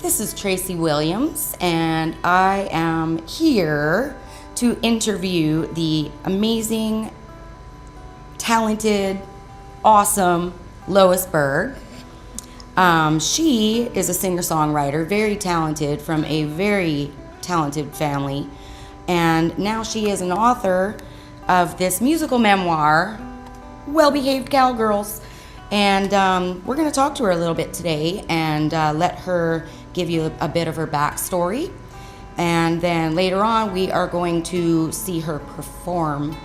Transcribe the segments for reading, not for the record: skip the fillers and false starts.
This is Tracy Williams, and I am here to interview the amazing, talented, awesome Lois Berg. She is a singer-songwriter, very talented, from a very talented family, and now she is an author of this musical memoir, Behaved Cowgirls. And we're going to talk to her a little bit today and let her give you a bit of her backstory. And then later on, we are going to see her perform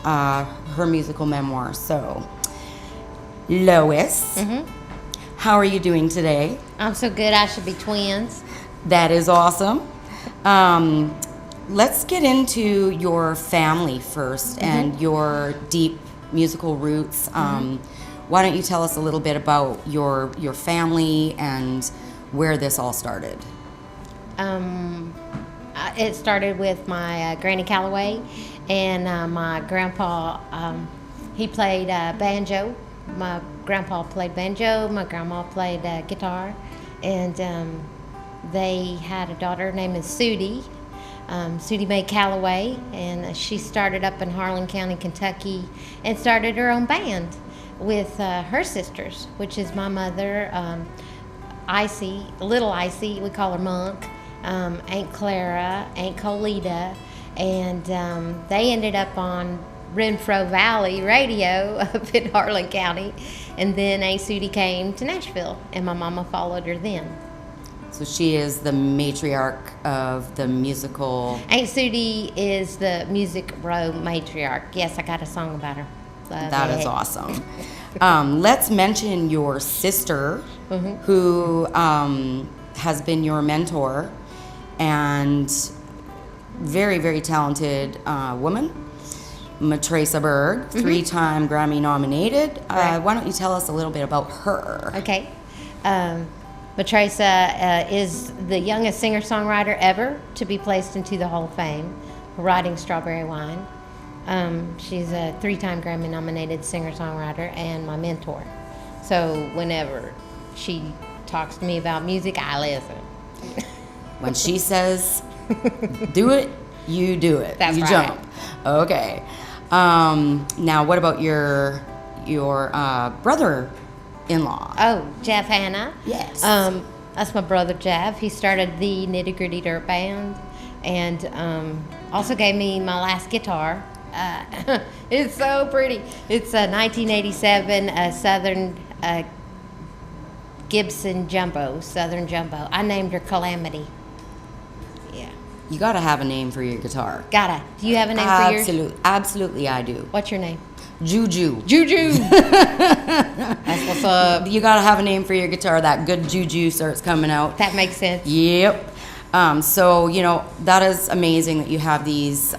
her musical memoir. So, Lois, how are you doing today? I'm so good, I should be twins. That is awesome. Let's get into your family first and your deep musical roots. Why don't you tell us a little bit about your family and where this all started? It started with my Granny Calloway and my grandpa. He played banjo. My grandpa played banjo. My grandma played guitar. And they had a daughter named Sudie, Sudie Mae Calloway. And she started up in Harlan County, Kentucky, and started her own band with her sisters, which is my mother, Icy, little Icy, we call her Monk, Aunt Clara, Aunt Colita, and they ended up on Renfro Valley radio up in Harlan County, and then Aunt Sudie came to Nashville, and my mama followed her then. So she is the matriarch of the musical. Aunt Sudie is the Music Row matriarch. Yes, I got a song about her. That is awesome. Let's mention your sister, who has been your mentor and very, very talented woman, Lois Berg, 3-time Grammy nominated. Why don't you tell us a little bit about her? Okay. Lois is the youngest singer-songwriter ever to be placed into the Hall of Fame for writing Strawberry Wine. She's a 3-time Grammy nominated singer-songwriter and my mentor. So whenever she talks to me about music, I listen. When she says, do it, you do it. That's you right. Jump. Okay. Now, what about your brother-in-law? Oh, Jeff Hanna. Yes. That's my brother Jeff. He started the Nitty Gritty Dirt Band and also gave me my last guitar. It's so pretty. It's a 1987 Southern Gibson Jumbo, Southern Jumbo. I named her Calamity. Yeah. You gotta have a name for your guitar. Gotta. Do you have a name for yours? Absolutely, I do. What's your name? Juju. Juju. That's what's up. You gotta have a name for your guitar. That good juju starts coming out. That makes sense. Yep. So, that is amazing that you have these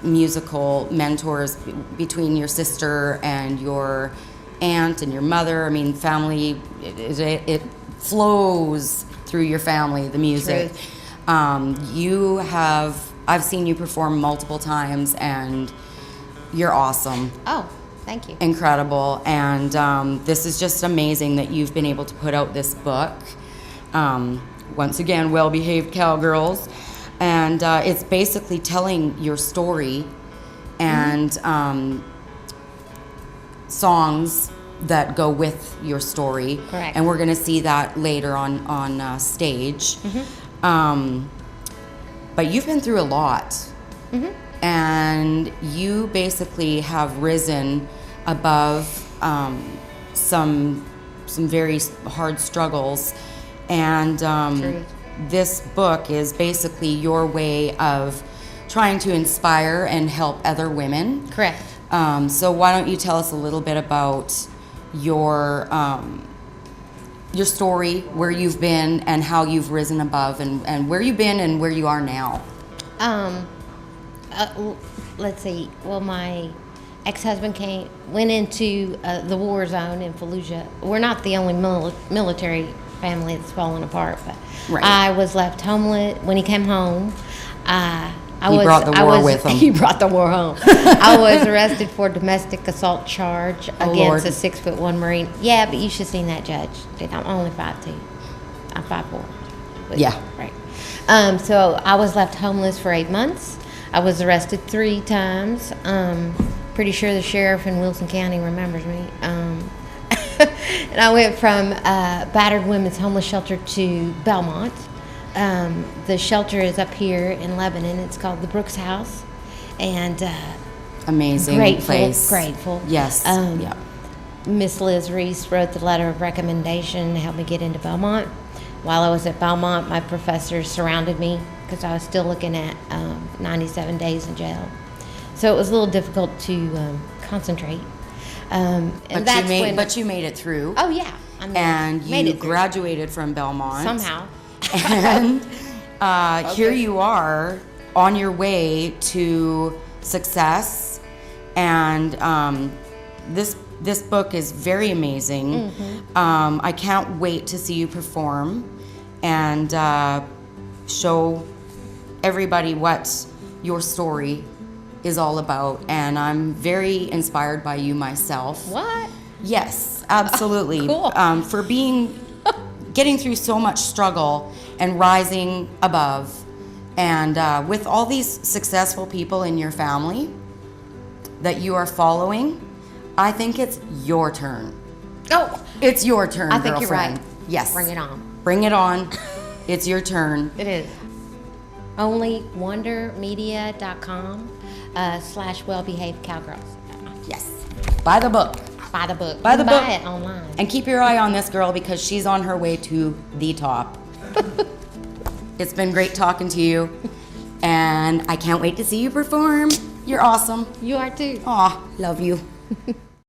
musical mentors between your sister and your aunt and your mother. I mean, family, it flows through your family, the music. I've seen you perform multiple times, and you're awesome. Oh, thank you. Incredible. And this is just amazing that you've been able to put out this book. Once again, Behaved Cowgirls. And it's basically telling your story and songs that go with your story. Correct. And we're going to see that later on stage. But you've been through a lot. And you basically have risen above some very hard struggles. And this book is basically your way of trying to inspire and help other women. Correct. So why don't you tell us a little bit about your story, where you've been and how you've risen above, and where you've been and where you are now. Let's see. Well, my ex-husband went into the war zone in Fallujah. We're not the only military family that's fallen apart, but Right. I was left homeless when he came home. He brought the war with him. He brought the war home. I was arrested for domestic assault charge against Lord. a 6'1" Marine. Yeah, but you should have seen that judge. I'm only 5'2". I'm 5'4". exactly. Yeah. Right. So I was left homeless for 8 months. I was arrested 3 times. Pretty sure the sheriff in Wilson County remembers me. And I went from battered women's homeless shelter to Belmont. The shelter is up here in Lebanon. It's called the Brooks House, and Amazing place. Grateful. Yes. Yeah. Miss Liz Reese wrote the letter of recommendation to help me get into Belmont. While I was at Belmont, my professors surrounded me because I was still looking at 97 days in jail. So it was a little difficult to concentrate. But you made it through. Oh yeah, And you graduated from Belmont somehow. And here you are on your way to success. And this book is very amazing. Mm-hmm. I can't wait to see you perform and show everybody what your story is all about. And I'm very inspired by you myself. What? Yes, absolutely. Cool. For getting through so much struggle and rising above. And with all these successful people in your family that you are following, I think it's your turn. Oh, It's your turn, I think girlfriend. you're right. Yes. Bring it on. Bring it on. It's your turn. It is. onlywondermedia.com/well-behaved cowgirls. Yes. Buy the book. Buy the book. Buy You the can book. Buy it online. And keep your eye on this girl because she's on her way to the top. It's been great talking to you. And I can't wait to see you perform. You're awesome. You are too. Aw, love you.